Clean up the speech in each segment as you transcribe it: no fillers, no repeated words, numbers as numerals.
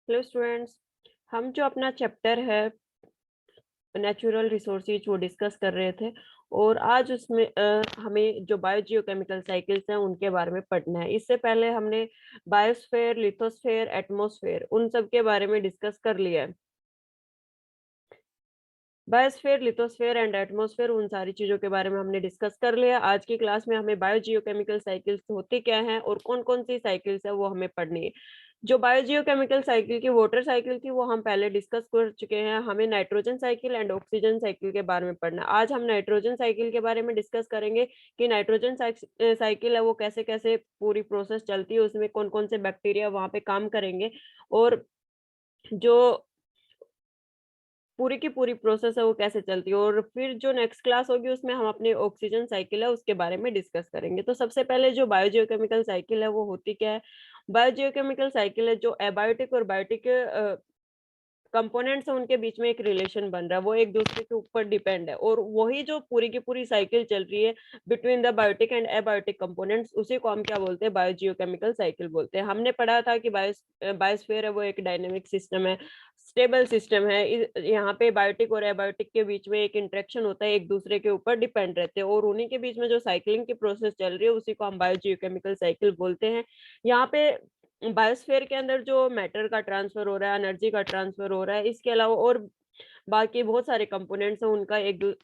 Hello students. हम जो अपना चैप्टर है नेचुरल रिसोर्सेज वो डिस्कस कर रहे थे और आज उसमें हमें जो बायोजियोकेमिकल साइकिल्स हैं उनके बारे में पढ़ना है। इससे पहले हमने बायोस्फेयर, लिथोस्फेयर, एटमॉस्फेयर उन सब के बारे में डिस्कस कर लिया है। बायोस्फेयर, लिथोस्फेयर एंड एटमॉस्फेयर उन सारी चीजों के बारे में हमने डिस्कस कर लिया। आज की क्लास में हमें बायोजियोकेमिकल साइकिल्स होती क्या हैं और कौन कौन सी साइकिल्स है वो हमें पढ़नी है। जो बायोजियोकेमिकल साइकिल की वाटर साइकिल थी वो हम पहले डिस्कस कर चुके हैं। हमें nitrogen cycle and oxygen cycle के बारे में पढ़ना है। आज हम नाइट्रोजन साइकिल के बारे में डिस्कस करेंगे कि नाइट्रोजन साइकिल है वो कैसे कैसे पूरी प्रोसेस चलती है, उसमें कौन कौन से बैक्टीरिया वहां पे काम करेंगे और जो पूरी की पूरी प्रोसेस है वो कैसे चलती है। और फिर जो नेक्स्ट क्लास होगी उसमें हम अपने ऑक्सीजन साइकिल है उसके बारे में डिस्कस करेंगे। तो सबसे पहले जो बायोजियोकेमिकल साइकिल है वो होती क्या है। बायोजियोकेमिकल साइकिल है जो एबायोटिक और बायोटिक कंपोनेंट्स हैं उनके बीच में एक रिलेशन बन रहा है, वो एक दूसरे के ऊपर डिपेंड है और वही जो पूरी की पूरी साइकिल चल रही है between the biotic and abiotic components, उसी को हम क्या बोलते हैं, बायोजियोकेमिकल साइकिल बोलते हैं। हमने पढ़ा था कि बायोस्फीयर है वो एक डायनेमिक सिस्टम है, स्टेबल सिस्टम है। यहाँ पे बायोटिक और एबायोटिक के बीच में एक इंटरेक्शन होता है, एक दूसरे के ऊपर डिपेंड रहते हैं और उन्हीं के बीच में जो साइकिलिंग की प्रोसेस चल रही है उसी को हम बायोजियोकेमिकल साइकिल बोलते हैं। यहाँ पे बायोस्फीयर के अंदर जो मैटर का ट्रांसफर हो रहा है, एनर्जी का ट्रांसफर हो रहा है, इसके अलावा और बाकी बहुत सारे कंपोनेंट्स हैं उनका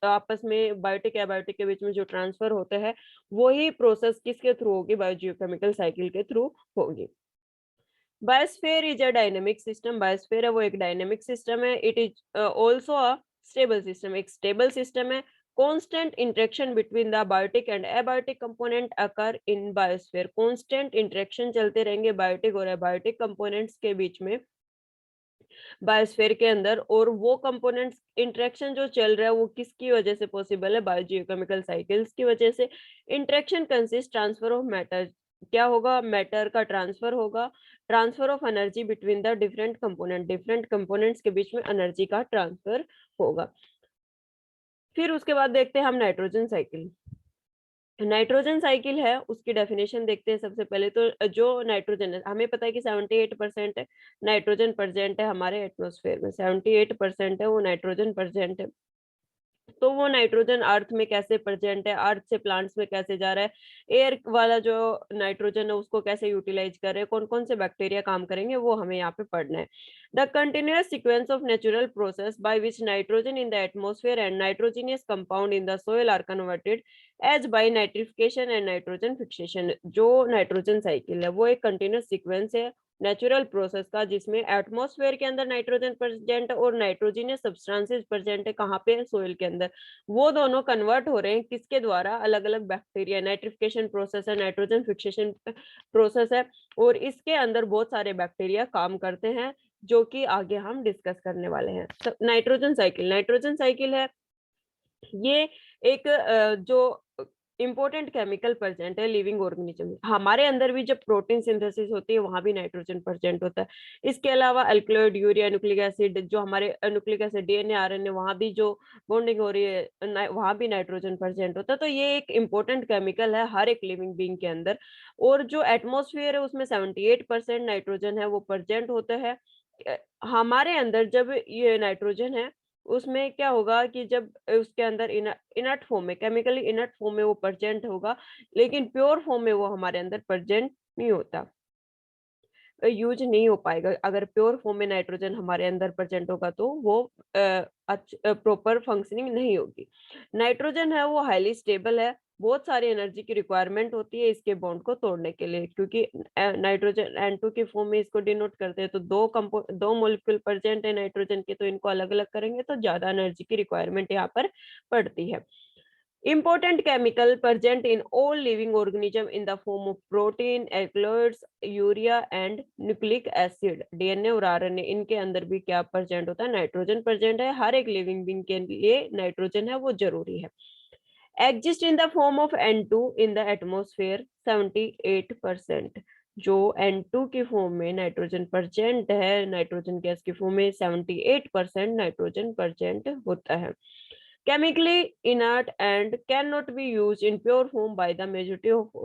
आपस में बायोटिक एबायोटिक के बीच में जो ट्रांसफर होता है वही प्रोसेस किसके थ्रू होगी, बायोजियोकेमिकल साइकिल के थ्रू होगी। Biosphere is a dynamic system. Biosphere है वो एक डायनेमिक सिस्टम है। It is also a stable system, एक स्टेबल सिस्टम है। constant interaction between the biotic and abiotic component occur in biosphere। constant interaction चलते रहेंगे बायोटिक और एबायोटिक कंपोनेंट्स के बीच में बायोस्फीयर के अंदर। और वो कंपोनेंट्स इंटरेक्शन जो चल रहा है वो किसकी वजह से पॉसिबल है, बायोजियोकेमिकल साइकिल्स की वजह से। Interaction consist transfer of matter. क्या होगा, मैटर का ट्रांसफर होगा, transfer of energy between the different components के बीच में एनर्जी का ट्रांसफर होगा। फिर उसके बाद देखते हैं हम नाइट्रोजन साइकिल। नाइट्रोजन साइकिल है उसकी डेफिनेशन देखते हैं। सबसे पहले तो जो नाइट्रोजन है, हमें पता है कि 78% नाइट्रोजन प्रेजेंट है हमारे एटमॉस्फेयर में, 78% है वो नाइट्रोजन प्रेजेंट है। तो वो नाइट्रोजन अर्थ में कैसे प्रेजेंट है, अर्थ से प्लांट्स में कैसे जा रहा है, एयर वाला जो नाइट्रोजन है उसको कैसे यूटिलाइज कर रहे हैं, कौन कौन से बैक्टीरिया काम करेंगे, वो हमें यहाँ पे पढ़ना है। The continuous sequence of natural process by which nitrogen in the atmosphere and nitrogenous compound in the soil are converted as by nitrification and nitrogen fixation. जो नाइट्रोजन साइकिल है वो एक कंटिन्यूअस सीक्वेंस है नेचुरल प्रोसेस का, जिसमें atmosphere के अंदर nitrogen present है और नाइट्रोजनियस सब्सटेंसेस प्रेजेंट है, कहाँ पे, सोइल के अंदर। वो दोनों कन्वर्ट हो रहे हैं किसके द्वारा, अलग अलग बैक्टीरिया, नाइट्रिफिकेशन प्रोसेस है, नाइट्रोजन फिक्सेशन प्रोसेस है और इसके अंदर बहुत सारे बैक्टीरिया काम करते हैं जो कि आगे हम डिस्कस करने वाले हैं। नाइट्रोजन साइकिल है ये एक जो इम्पोर्टेंट केमिकल प्रेजेंट है लिविंग ऑर्गेनिज्म में। हमारे अंदर भी जब प्रोटीन सिंथेसिस होती है वहां भी नाइट्रोजन प्रेजेंट होता है। इसके अलावा अल्कलॉइड, यूरिया, न्यूक्लिक एसिड, जो हमारे न्यूक्लिक एसिड, डीएनए, आरएनए, वहां भी जो बॉन्डिंग हो रही है वहां भी नाइट्रोजन प्रेजेंट होता है। तो ये एक इम्पोर्टेंट केमिकल है हर एक लिविंग बींग के अंदर। और जो एटमोसफियर है उसमें 78% नाइट्रोजन है वो प्रेजेंट होता है। अ, हमारे अंदर जब ये नाइट्रोजन है उसमें क्या होगा कि जब उसके अंदर इनर्ट फॉर्म में, केमिकली इनर्ट फॉर्म में वो प्रेजेंट होगा, लेकिन प्योर फॉर्म में वो हमारे अंदर प्रेजेंट नहीं होता, यूज नहीं हो पाएगा। अगर प्योर फॉर्म में नाइट्रोजन हमारे अंदर प्रेजेंट होगा तो वो प्रॉपर फंक्शनिंग नहीं होगी। नाइट्रोजन है वो हाईली स्टेबल है, बहुत सारी एनर्जी की रिक्वायरमेंट होती है इसके बॉन्ड को तोड़ने के लिए, क्योंकि नाइट्रोजन N2 की फॉर्म में इसको डिनोट करते हैं। तो दो मॉलिक्यूल प्रेजेंट है नाइट्रोजन के, तो इनको अलग अलग करेंगे तो ज्यादा एनर्जी की रिक्वायरमेंट यहाँ पर पड़ती है। Important chemical present in all living organism in the form of protein, alkaloids, urea and nucleic acid। DNA और आरएनए इनके अंदर भी क्या प्रेजेंट होता है, नाइट्रोजन प्रेजेंट है। हर एक लिविंग बींग के लिए नाइट्रोजन है वो जरूरी है। Exist in the form of N2 in the atmosphere 78%। जो N2 की फॉर्म में नाइट्रोजन प्रेजेंट है, नाइट्रोजन गैस की फॉर्म में 78% नाइट्रोजन प्रेजेंट होता है। chemically inert and cannot be used in pure form by the majority of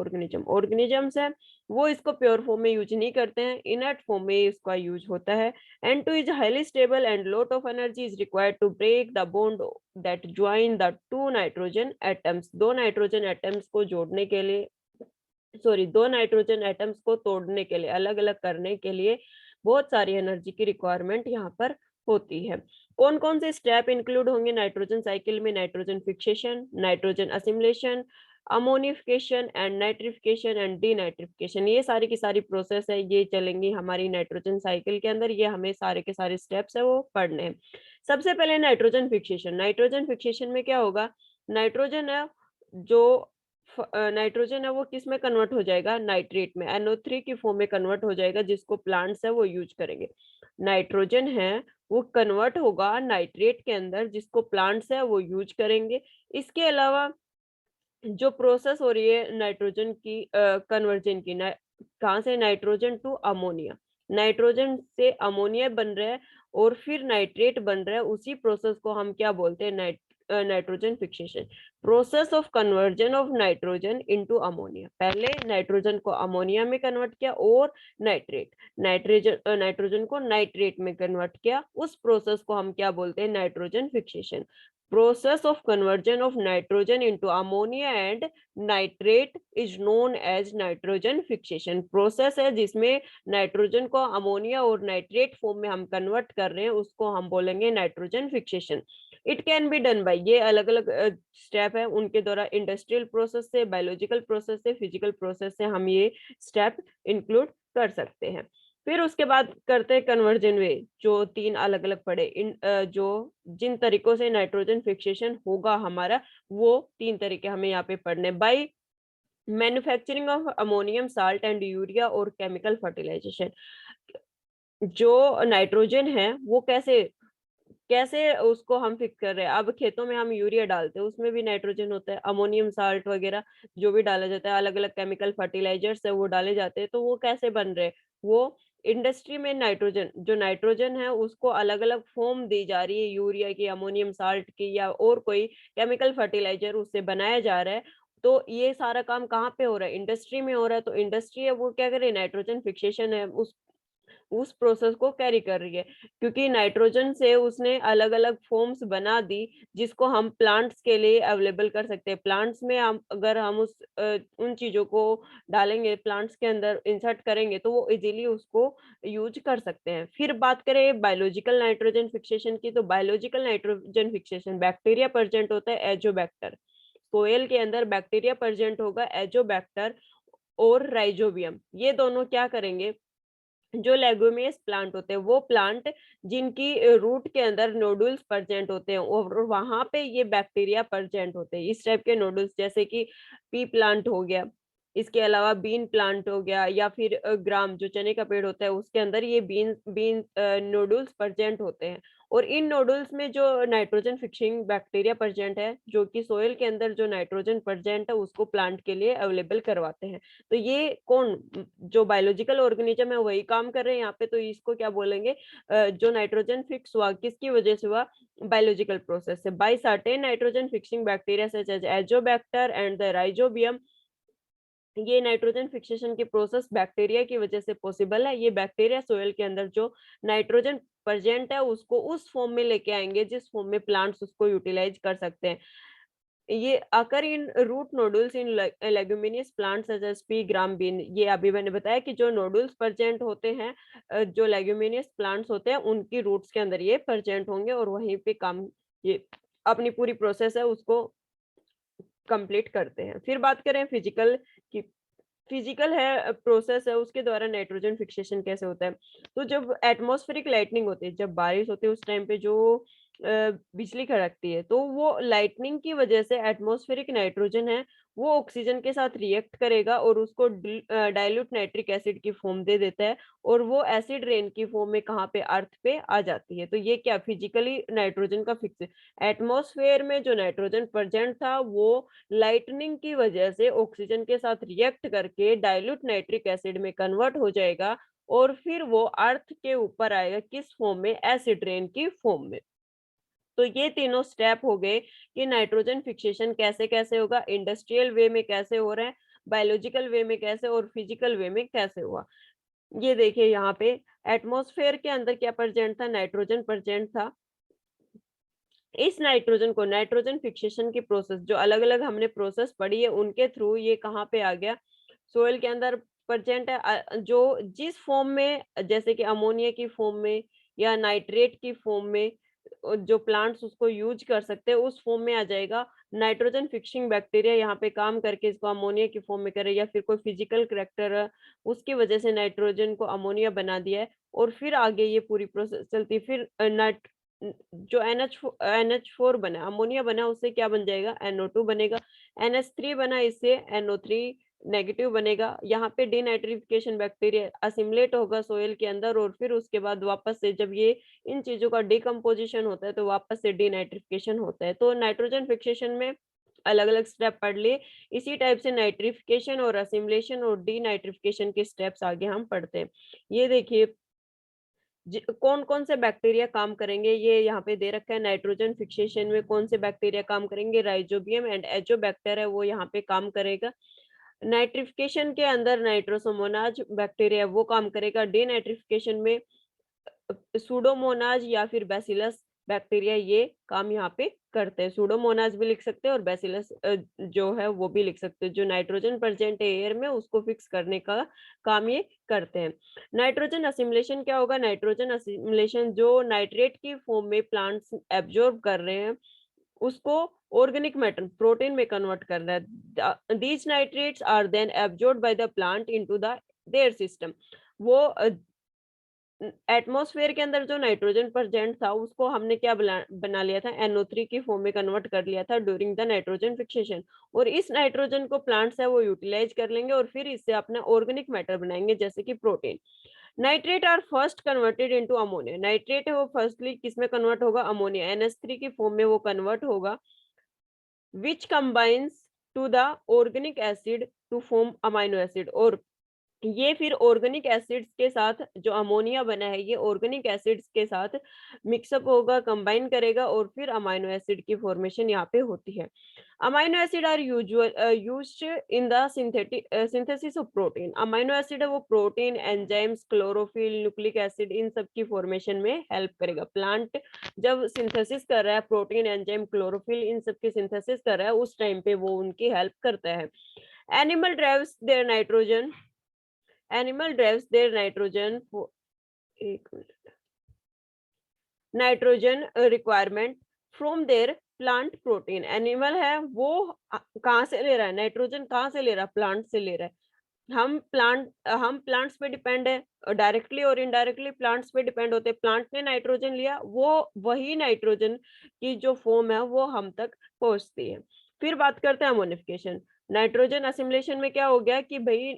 organisms है वो इसको प्योर फॉर्म में यूज नहीं करते हैं, इनर्ट फॉर्म में इसका यूज होता है। N2 is highly stable and lot of energy is required to break the bond that join the two nitrogen atoms। दो नाइट्रोजन एटम्स को जोड़ने के लिए, सॉरी, दो नाइट्रोजन एटम्स को तोड़ने के लिए, अलग अलग करने के लिए बहुत सारी एनर्जी की रिक्वायरमेंट यहाँ पर होती है। कौन कौन से स्टेप इंक्लूड होंगे नाइट्रोजन साइकिल में? Nitrogen fixation, nitrogen assimilation, ammonification and nitrification and denitrification. ये सारी की सारी प्रोसेस है, ये चलेंगी हमारी नाइट्रोजन साइकिल के अंदर। ये हमें सारे के सारे स्टेप्स है वो पढ़ने हैं। सबसे पहले नाइट्रोजन फिक्सेशन। नाइट्रोजन फिक्सेशन में क्या होगा? नाइट्रोजन है जो नाइट्रोजन है वो किस में कन्वर्ट हो जाएगा? नाइट्रेट में, NO3 की फॉर्म में कन्वर्ट हो जाएगा, जिसको प्लांट्स है वो यूज करेंगे। नाइट्रोजन है वो कन्वर्ट होगा नाइट्रेट के अंदर, जिसको प्लांट्स है वो यूज करेंगे। इसके अलावा जो प्रोसेस हो रही है नाइट्रोजन की कन्वर्जन की, कहाँ से? नाइट्रोजन टू अमोनिया, नाइट्रोजन से अमोनिया बन रहा है और फिर नाइट्रेट बन रहा है, उसी प्रोसेस को हम क्या बोलते हैं? Nitrogen fixation. Process of conversion of nitrogen into ammonia, पहले नाइट्रोजन को अमोनिया में कन्वर्ट किया और नाइट्रोजन को नाइट्रेट में कन्वर्ट किया, उस प्रोसेस को हम क्या बोलते हैं? Nitrogen fixation. Process of conversion of nitrogen into ammonia and nitrate is known as nitrogen fixation। Process है जिसमें नाइट्रोजन को अमोनिया और नाइट्रेट फॉर्म में हम कन्वर्ट कर रहे हैं, उसको हम बोलेंगे nitrogen fixation. It can be done by, ये अलग अलग स्टेप है उनके द्वारा, इंडस्ट्रियल प्रोसेस से, बायोलॉजिकल प्रोसेस से, फिजिकल प्रोसेस से हम ये स्टेप इंक्लूड कर सकते हैं। फिर उसके बाद करते हैं कन्वर्जन वे, जो तीन अलग अलग पड़े इन जो जिन तरीकों से नाइट्रोजन फिक्सेशन होगा हमारा, वो तीन तरीके हमें यहाँ पे पढ़ने। By manufacturing of ammonium salt and urea और केमिकल फर्टिलाइजेशन। जो नाइट्रोजन है वो कैसे कैसे उसको हम फिक्स कर रहे हैं? अब खेतों में हम यूरिया डालते हैं, उसमें भी नाइट्रोजन होता है, अमोनियम साल्ट वगैरह जो भी डाला जाता है, अलग अलग केमिकल फर्टिलाइजर्स है वो डाले जाते हैं, तो वो कैसे बन रहे हैं? वो इंडस्ट्री में नाइट्रोजन, जो नाइट्रोजन है उसको अलग अलग फॉर्म दी जा रही है, यूरिया की, अमोनियम साल्ट की, या और कोई केमिकल फर्टिलाइजर उससे बनाया जा रहा है। तो ये सारा काम कहाँ पे हो रहा है? इंडस्ट्री में हो रहा है। तो इंडस्ट्री है वो क्या कर रही है? नाइट्रोजन फिक्सेशन है उस प्रोसेस को कैरी कर रही है, क्योंकि नाइट्रोजन से उसने अलग अलग फॉर्म्स बना दी, जिसको हम प्लांट्स के लिए अवेलेबल कर सकते हैं। प्लांट्स में हम अगर हम उन चीजों को डालेंगे, प्लांट्स के अंदर इंसर्ट करेंगे, तो वो इजीली उसको यूज कर सकते हैं। फिर बात करें बायोलॉजिकल नाइट्रोजन फिक्सेशन की, तो biological nitrogen fixation bacteria present होता है, एजोबैक्टर। सोयल के अंदर बैक्टीरिया प्रेजेंट होगा, एजोबैक्टर और राइजोबियम। ये दोनों क्या करेंगे? जो लेगुमिनस प्लांट होते हैं, वो प्लांट जिनकी रूट के अंदर नोडुल्स प्रेजेंट होते हैं और वहां पे ये बैक्टीरिया प्रेजेंट होते हैं, इस टाइप के नोडुल्स, जैसे कि पी प्लांट हो गया, इसके अलावा बीन प्लांट हो गया, या फिर ग्राम जो चने का पेड़ होता है उसके अंदर ये बीन बीन नोडुल्स प्रेजेंट होते हैं। और इन नोडुल्स में जो नाइट्रोजन फिक्सिंग बैक्टीरिया प्रेजेंट है, जो कि सोइल के अंदर जो नाइट्रोजन प्रेजेंट है उसको प्लांट के लिए अवेलेबल करवाते हैं। तो ये कौन, जो बायोलॉजिकल ऑर्गेनिज्म है वही काम कर रहे हैं यहाँ पे। तो इसको क्या बोलेंगे? जो नाइट्रोजन फिक्स हुआ किसकी वजह से हुआ? बायोलॉजिकल प्रोसेस से, by certain nitrogen fixing bacteria such as azotobacter and the rhizobium. ये नाइट्रोजन फिक्सेशन की प्रोसेस बैक्टीरिया की वजह से पॉसिबल है। ये बैक्टीरिया सोइल के अंदर जो नाइट्रोजन प्रेजेंट है उसको उस फॉर्म में लेके आएंगे जिस फॉर्म में प्लांट्स उसको यूटिलाइज कर सकते हैं। ये आकर in root nodules in leguminous plants such as pea, gram, bean. ये अभी मैंने बताया कि जो नोडुल्स प्रेजेंट होते हैं, जो लेगुमिनियस प्लांट्स होते हैं उनकी रूट्स के अंदर ये प्रेजेंट होंगे और वहीं पे काम, ये अपनी पूरी प्रोसेस है उसको कंप्लीट करते हैं। फिर बात करें फिजिकल की, फिजिकल है प्रोसेस है उसके द्वारा नाइट्रोजन फिक्सेशन कैसे होता है। तो जब एटमॉस्फेरिक लाइटनिंग होती है, जब बारिश होती है उस टाइम पे जो बिजली कड़कती है, तो वो लाइटनिंग की वजह से एटमॉस्फेरिक नाइट्रोजन है वो ऑक्सीजन के साथ रिएक्ट करेगा और उसको डाइल्यूट नाइट्रिक एसिड की फॉर्म दे देता है, और वो एसिड रेन की फॉर्म में कहाँ पे? अर्थ पे आ जाती है। तो ये क्या फिजिकली नाइट्रोजन का फिक्स, एटमॉस्फेयर में जो नाइट्रोजन प्रेजेंट था वो लाइटनिंग की वजह से ऑक्सीजन के साथ रिएक्ट करके डाइल्यूट नाइट्रिक एसिड में कन्वर्ट हो जाएगा, और फिर वो अर्थ के ऊपर आएगा किस फॉर्म में? एसिड रेन की फॉर्म में। तो ये तीनों स्टेप हो गए कि नाइट्रोजन फिक्सेशन कैसे कैसे होगा, इंडस्ट्रियल वे में कैसे हो रहा है, बायोलॉजिकल वे में कैसे और फिजिकल वे में कैसे हुआ। ये देखिए यहाँ पे एटमॉस्फेयर के अंदर क्या प्रेजेंट था, नाइट्रोजन प्रेजेंट था। इस नाइट्रोजन को नाइट्रोजन फिक्सेशन की प्रोसेस जो अलग अलग हमने प्रोसेस पढ़ी है उनके थ्रू ये कहाँ पे आ गया, सोइल के अंदर प्रेजेंट है। जो जिस फॉर्म में, जैसे कि अमोनिया की फॉर्म में या नाइट्रेट की फॉर्म में जो प्लांट्स उसको यूज कर सकते हैं उस फॉर्म में आ जाएगा। नाइट्रोजन फिक्सिंग बैक्टीरिया यहाँ पे काम करके इसको अमोनिया की फॉर्म में करे, या फिर कोई फिजिकल करेक्टर उसकी वजह से नाइट्रोजन को अमोनिया बना दिया है, और फिर आगे ये पूरी प्रोसेस चलती है। फिर जो NH4 बना, अमोनिया बना, उससे क्या बन जाएगा, NO2 बनेगा। NH3 बना, इससे NO3 नेगेटिव बनेगा। यहाँ पे डीनाइट्रिफिकेशन बैक्टीरिया असिमिलेट होगा सोइल के अंदर, और फिर उसके बाद वापस से जब ये इन चीजों का डिकम्पोजिशन होता है तो वापस से डीनाइट्रिफिकेशन होता है। तो नाइट्रोजन फिक्सेशन में अलग अलग स्टेप पढ़ लिए। इसी टाइप से नाइट्रिफिकेशन और असिमिलेशन और डीनाइट्रिफिकेशन के स्टेप्स आगे हम पढ़ते हैं। ये देखिए कौन कौन से बैक्टीरिया काम करेंगे, ये यहाँ पे दे रखा है। नाइट्रोजन फिक्सेशन में कौन से बैक्टीरिया काम करेंगे, राइजोबियम एंड एजोबैक्टर है वो यहाँ पे काम करेगा। नाइट्रिफिकेशन के अंदर नाइट्रोसोमोनाज बैक्टीरिया वो काम करेगा। डीनाइट्रिफिकेशन में सूडोमोनाज या फिर बैसिलस बैक्टीरिया ये काम यहाँ पे करते हैं। सूडोमोनाज भी लिख सकते हैं और बैसिलस जो है वो भी लिख सकते हैं। जो नाइट्रोजन प्रेजेंट है एयर में उसको फिक्स करने का काम ये करते हैं। नाइट्रोजन असिमिलेशन क्या होगा, नाइट्रोजन असिमिलेशन जो नाइट्रेट की फॉर्म में प्लांट्स एब्जॉर्ब कर रहे हैं उसको ऑर्गेनिक मैटर प्रोटीन में कन्वर्ट कर रहा है। These nitrates are then absorbed by the plant into the their system. वो एटमॉस्फेयर के अंदर जो नाइट्रोजन प्रेजेंट था उसको हमने क्या बना लिया था, NO3 की फॉर्म में कन्वर्ट कर लिया था ड्यूरिंग द नाइट्रोजन फिक्सेशन। और इस नाइट्रोजन को प्लांट्स है वो यूटिलाइज कर लेंगे और फिर इससे अपना ऑर्गेनिक मैटर बनाएंगे जैसे कि protein. Nitrate are first converted into ammonia. Nitrate है वो फर्स्टली किसमें कन्वर्ट होगा, अमोनिया, NH3 की फॉर्म में वो कन्वर्ट होगा, which combines to the organic acid to form amino acid. और ये फिर ऑर्गेनिक एसिड्स के साथ जो अमोनिया बना है ये ऑर्गेनिक एसिड्स के साथ मिक्सअप होगा, कंबाइन करेगा, और फिर अमाइनो एसिड की फॉर्मेशन यहाँ पे होती है। Amino acid are used in the synthesis of protein. Amino acid है वो protein, enzymes, chlorophyll, nucleic acid इन सब की फॉर्मेशन में हेल्प करेगा। प्लांट जब सिंथेसिस कर रहा है, प्रोटीन, एंजाइम, क्लोरोफिल इन सब की सिंथेसिस कर रहा है उस टाइम पे वो उनकी हेल्प करता है। Animal derives their nitrogen Animal derives their nitrogen for एक minute nitrogen requirement from their plant protein. Animal है वो कहाँ से ले रहा है नाइट्रोजन, कहाँ से ले रहा है, प्लांट से ले रहा है। हम प्लांट्स पे डिपेंड है, डायरेक्टली और इनडायरेक्टली प्लांट्स पे डिपेंड होते हैं। प्लांट ने नाइट्रोजन लिया, वो वही नाइट्रोजन की जो फॉर्म है वो हम तक पहुंचती है। फिर बात करते हैं अमोनिफिकेशन। नाइट्रोजन असिमिलेशन में क्या हो गया कि भाई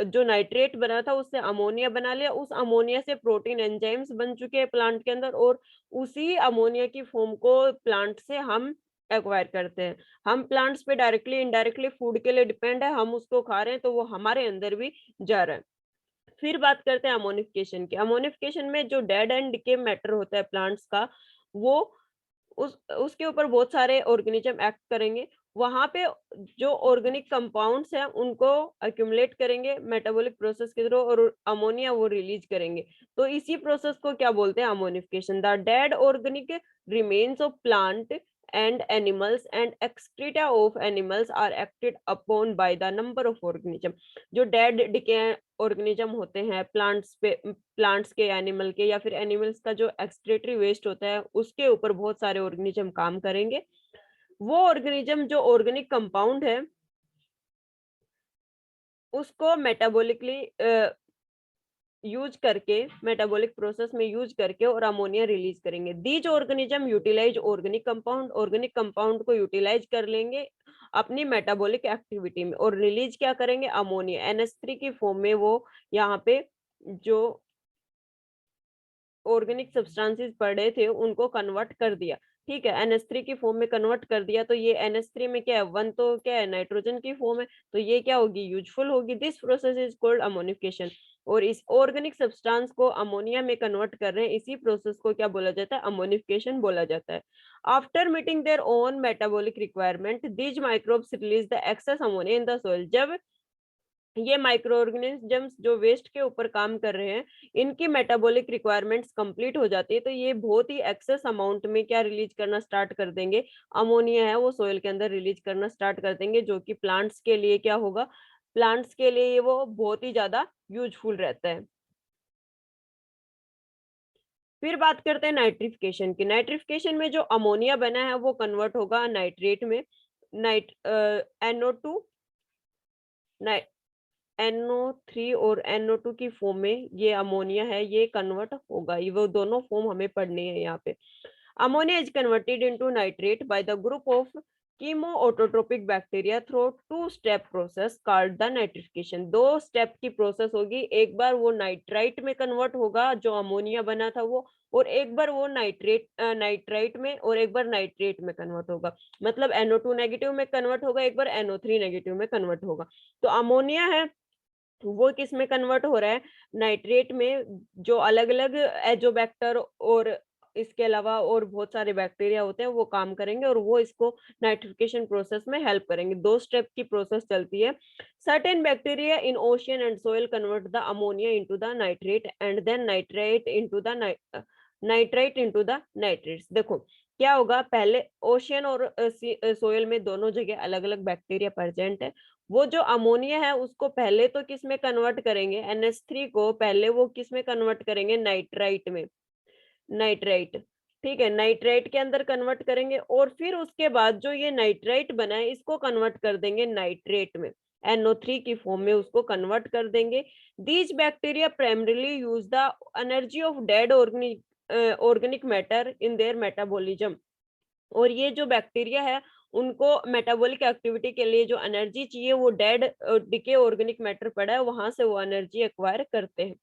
जो नाइट्रेट बना था उससे अमोनिया बना लिया, उस अमोनिया से प्रोटीन एंजाइम्स बन चुके हैं प्लांट के अंदर, और उसी अमोनिया की फॉर्म को प्लांट से हम एक्वायर करते हैं। हम प्लांट्स पे डायरेक्टली इनडायरेक्टली फूड के लिए डिपेंड है, हम उसको खा रहे हैं तो वो हमारे अंदर भी जा रहा है। फिर बात करते हैं अमोनिफिकेशन की। अमोनिफिकेशन में जो डेड एंड डिके मैटर होता है प्लांट्स का, वो उसके ऊपर बहुत सारे ऑर्गेनिज्म एक्ट करेंगे। वहां पे जो ऑर्गेनिक कंपाउंड्स हैं उनको अक्यूमुलेट करेंगे मेटाबॉलिक प्रोसेस के थ्रू, और अमोनिया वो रिलीज करेंगे। तो इसी प्रोसेस को क्या बोलते हैं, ammonification. The dead organic remains of plant and animals and excreta of animals are acted upon by the number of organism। जो डेड डिके ऑर्गेनिज्म होते हैं प्लांट्स पे, प्लांट्स के, एनिमल के, या फिर एनिमल्स का जो एक्सक्रीटरी वेस्ट होता है उसके ऊपर बहुत सारे ऑर्गेनिज्म काम करेंगे। वो ऑर्गेनिज्म जो ऑर्गेनिक कंपाउंड है उसको मेटाबॉलिकली यूज करके, मेटाबॉलिक प्रोसेस में यूज करके और अमोनिया रिलीज करेंगे। These organism utilise organic compound को यूटिलाइज कर लेंगे अपनी मेटाबॉलिक एक्टिविटी में, और रिलीज क्या करेंगे, अमोनिया। NH3 की फॉर्म में वो यहाँ पे जो ऑर्गेनिक सब्सटेंसेस पड़े थे उनको कन्वर्ट कर दिया। ठीक है, NH3 की फॉर्म में कन्वर्ट कर दिया, तो ये NH3 में क्या है, वन तो क्या है नाइट्रोजन की फॉर्म है, तो ये क्या होगी, यूजफुल होगी। This process is called ammonification. और इस ऑर्गेनिक सब्सटेंस को अमोनिया में कन्वर्ट कर रहे हैं, इसी प्रोसेस को क्या बोला जाता है? अमोनिफिकेशन बोला जाता है। After meeting their own metabolic requirement these microbes release the excess ammonia in the soil. जब ये माइक्रो ऑर्गेनिजम्स जो वेस्ट के ऊपर काम कर रहे हैं, इनकी मेटाबॉलिक रिक्वायरमेंट्स कंप्लीट हो जाती है, तो ये बहुत ही एक्सेस अमाउंट में क्या रिलीज करना स्टार्ट कर देंगे? अमोनिया है वो सोइल के अंदर रिलीज करना स्टार्ट कर देंगे, जो कि प्लांट्स के लिए क्या होगा? प्लांट्स के लिए ये वो बहुत ही ज्यादा यूजफुल रहता है। फिर बात करते हैं नाइट्रिफिकेशन की। नाइट्रिफिकेशन में जो अमोनिया बना है वो कन्वर्ट होगा नाइट्रेट में, नाइट NO2 NO3 और NO2 की फॉर्म में ये अमोनिया है, ये कन्वर्ट होगा। ये वो दोनों फॉर्म हमें पढ़नी है यहाँ पे। Ammonia is converted into nitrate by the group of chemoautotrophic bacteria through two step process called the nitrification. दो स्टेप की प्रोसेस होगी, एक बार वो नाइट्राइट में कन्वर्ट होगा जो अमोनिया बना था वो, और एक बार वो नाइट्राइट में, और एक बार नाइट्रेट में कन्वर्ट होगा। मतलब NO2 नेगेटिव में कन्वर्ट होगा, एक बार NO3 नेगेटिव में कन्वर्ट होगा। तो अमोनिया है वो किस में कन्वर्ट हो रहा है? नाइट्रेट में, जो अलग अलग एजोबैक्टर और इसके अलावा और बहुत सारे बैक्टीरिया होते हैं वो काम करेंगे और वो इसको नाइट्रिफिकेशन प्रोसेस में हेल्प करेंगे। दो स्टेप की प्रोसेस चलती है। Certain bacteria in ocean and soil convert the ammonia into the nitrate and then nitrite into the nitrates. देखो क्या होगा, पहले ओशियन और सोइल में दोनों जगह अलग अलग बैक्टीरिया प्रेजेंट है। वो जो अमोनिया है उसको पहले तो किस में कन्वर्ट करेंगे? NH3 को पहले वो किस में कन्वर्ट करेंगे? नाइट्राइट में, नाइट्राइट। ठीक है, नाइट्राइट के अंदर कन्वर्ट करेंगे और फिर उसके बाद जो ये नाइट्राइट बना है इसको कन्वर्ट कर देंगे नाइट्रेट में, NO3 की फॉर्म में उसको कन्वर्ट कर देंगे। These bacteria primarily use the energy of dead organic matter in their metabolism. और ये जो बैक्टीरिया है उनको मेटाबॉलिक एक्टिविटी के लिए जो एनर्जी चाहिए वो डेड डिके ऑर्गेनिक मैटर पड़ा है वहां से वो एनर्जी एक्वायर करते हैं।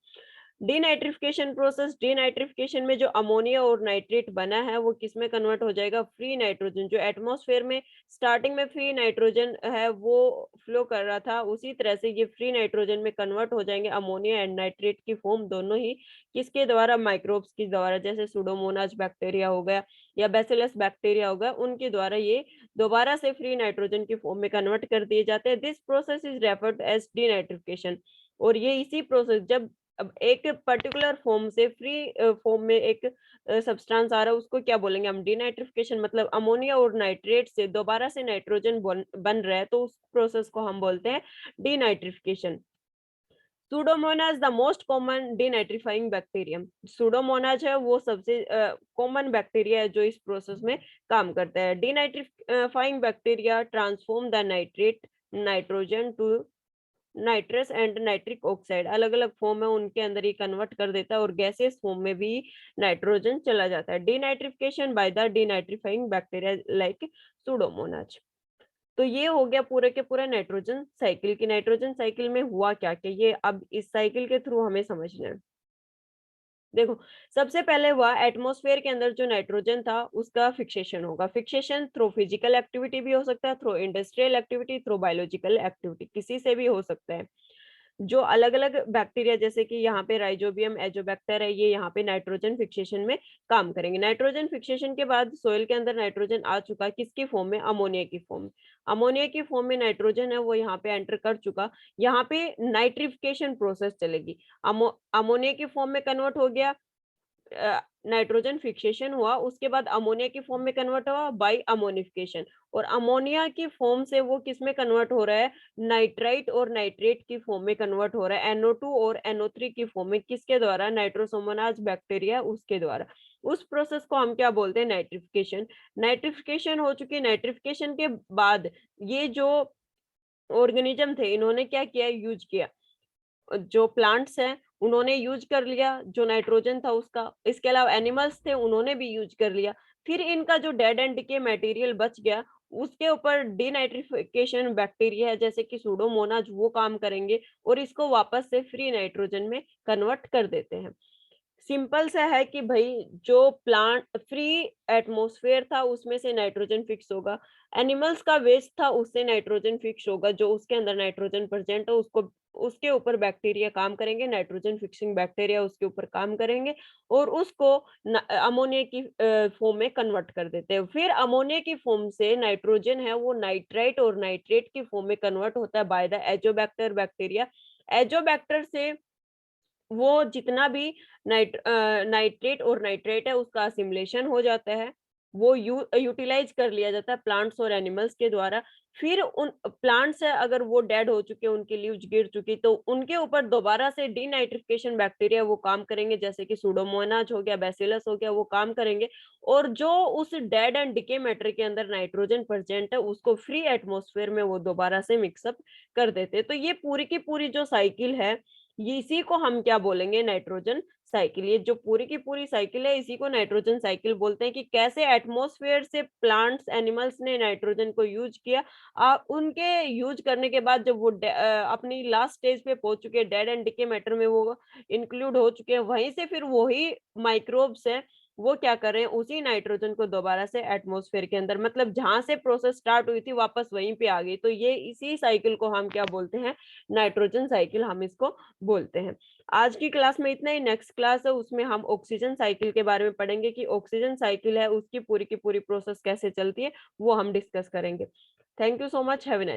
डीनाइट्रिफिकेशन प्रोसेस, डीनाइट्रिफिकेशन में जो अमोनिया और नाइट्रेट बना है वो किस में कन्वर्ट हो जाएगा? Free nitrogen. जो एटमॉस्फेयर में स्टार्टिंग में फ्री नाइट्रोजन है वो फ्लो कर रहा था, उसी तरह से ये फ्री नाइट्रोजन में कन्वर्ट हो जाएंगे अमोनिया एंड नाइट्रेट की फॉर्म दोनों ही। किसके द्वारा? माइक्रोब्स के द्वारा, जैसे सुडोमोनास बैक्टीरिया हो गया या बैसिलस बैक्टीरिया हो गया, उनके द्वारा ये दोबारा से फ्री नाइट्रोजन की फॉर्म में कन्वर्ट कर दिए जाते हैं। This process is referred as denitrification. और ये इसी प्रोसेस, जब अब एक पर्टिकुलर फॉर्म से फ्री फॉर्म में एक सब्सटेंस आ रहा है उसको क्या बोलेंगे हम? डीनाइट्रिफिकेशन। मतलब अमोनिया और नाइट्रेट से दोबारा से नाइट्रोजन बन रहा है तो उस प्रोसेस को हम बोलते हैं denitrification. Pseudomonas the most common denitrifying bacterium. Pseudomonas है वो सबसे कॉमन बैक्टीरिया है जो इस प्रोसेस में काम करता है। Denitrifying bacteria transform the nitrate nitrogen to nitrous and nitric oxide. अलग अलग फॉर्म है उनके अंदर ही कन्वर्ट कर देता है और गैसेस फॉर्म में भी नाइट्रोजन चला जाता है। Denitrification by the denitrifying bacteria like Pseudomonas. तो ये हो गया पूरे के पूरा नाइट्रोजन साइकिल की। नाइट्रोजन साइकिल में हुआ क्या क्या, ये अब इस साइकिल के थ्रू हमें समझना है। देखो सबसे पहले हुआ एटमॉस्फेयर के अंदर जो नाइट्रोजन था उसका फिक्सेशन होगा। फिक्सेशन थ्रू फिजिकल एक्टिविटी भी हो सकता है, through industrial activity, through biological activity, किसी से भी हो सकता है। जो अलग अलग बैक्टीरिया जैसे कि यहाँ पे राइजोबियम एजोबैक्टर है, ये यहाँ पे नाइट्रोजन फिक्सेशन में काम करेंगे। नाइट्रोजन फिक्सेशन के बाद सोइल के अंदर नाइट्रोजन आ चुका, किसकी फॉर्म में? अमोनिया की फॉर्म में। अमोनिया की फॉर्म में नाइट्रोजन है वो यहाँ पे एंटर कर चुका। यहाँ पे नाइट्रिफिकेशन प्रोसेस चलेगी। अमोनिया की फॉर्म में कन्वर्ट हो गया, नाइट्रोजन फिक्सेशन हुआ, उसके बाद अमोनिया की फॉर्म में कन्वर्ट हुआ बाय अमोनिफिकेशन। और अमोनिया की फॉर्म से वो किस में कन्वर्ट हो रहा है? नाइट्राइट और नाइट्रेट की फॉर्म में कन्वर्ट हो रहा है। NO2 और NO3 की फॉर्म में, किसके द्वारा? नाइट्रोसोमोनास बैक्टीरिया उसके द्वारा। उस प्रोसेस को हम क्या बोलते हैं? नाइट्रिफिकेशन। नाइट्रिफिकेशन हो चुकी। नाइट्रिफिकेशन के बाद ये जो ऑर्गेनिज्म थे इन्होंने क्या किया? यूज किया। जो प्लांट्स हैं उन्होंने यूज कर लिया जो नाइट्रोजन था उसका, इसके अलावा एनिमल्स थे उन्होंने भी यूज कर लिया। फिर इनका जो डेड एंड डिके मटेरियल बच गया उसके ऊपर डीनाइट्रिफिकेशन बैक्टीरिया है जैसे कि सुडोमोनाज वो काम करेंगे और इसको वापस से फ्री नाइट्रोजन में कन्वर्ट कर देते हैं। सिंपल सा है कि भई जो प्लांट फ्री एटमॉस्फेयर था उसमें से नाइट्रोजन फिक्स होगा, एनिमल्स का वेस्ट था उससे नाइट्रोजन फिक्स होगा, जो उसके अंदर नाइट्रोजन प्रेज़ेंट है उसको उसके ऊपर बैक्टीरिया काम करेंगे, नाइट्रोजन फिक्सिंग बैक्टीरिया उसके ऊपर काम करेंगे और उसको अमोनिया की फ़ॉर्म में कन्वर्ट कर देते हैं। फिर अमोनिया की फ़ॉर्म से नाइट्रोजन है वो नाइट्राइट और नाइट्रेट की फ़ॉर्म में कन्वर्ट होता है बाय द एज़ोबैक्टर बैक्टीरिया। एज़ोबैक्टर से वो जितना भी नाइट्रेट और नाइट्रेट है उसका असिमिलेशन हो जाता है, वो यूटिलाइज़ कर लिया जाता है प्लांट्स और एनिमल्स के द्वारा। फिर उन प्लांट्स है अगर वो डेड हो चुके हैं, उनकी लीव्स गिर चुकी तो उनके ऊपर दोबारा से डीनाइट्रिफिकेशन बैक्टीरिया वो काम करेंगे जैसे कि सूडोमोनास हो गया, बैसिलस हो गया वो काम करेंगे और जो उस डेड एंड डिके मैटर के अंदर नाइट्रोजन प्रेज़ेंट है उसको फ्री एटमॉस्फेयर में वो दोबारा से मिक्स अप कर देते हैं। तो ये पूरी की पूरी जो साइकिल है ये इसी को हम क्या बोलेंगे नाइट्रोजन साइकिल। ये जो पूरी की पूरी साइकिल है इसी को नाइट्रोजन साइकिल बोलते हैं कि कैसे एटमॉस्फेयर से प्लांट्स एनिमल्स ने नाइट्रोजन को यूज किया। उनके यूज करने के बाद जब वो अपनी लास्ट स्टेज पे पहुंच चुके हैं डेड एंड डिके मैटर में वो इंक्लूड हो चुके हैं वहीं से फिर वही माइक्रोब्स है वो क्या कर रहे हैं उसी नाइट्रोजन को दोबारा से एटमॉस्फेयर के अंदर मतलब जहां से प्रोसेस स्टार्ट हुई थी वापस वहीं पे आ गई। तो ये इसी साइकिल को हम क्या बोलते हैं नाइट्रोजन साइकिल हम इसको बोलते हैं। आज की क्लास में इतना ही, नेक्स्ट क्लास है उसमें हम ऑक्सीजन साइकिल के बारे में पढ़ेंगे कि ऑक्सीजन साइकिल है उसकी पूरी की पूरी प्रोसेस कैसे चलती है, वो हम डिस्कस करेंगे। Thank you so much, have a nice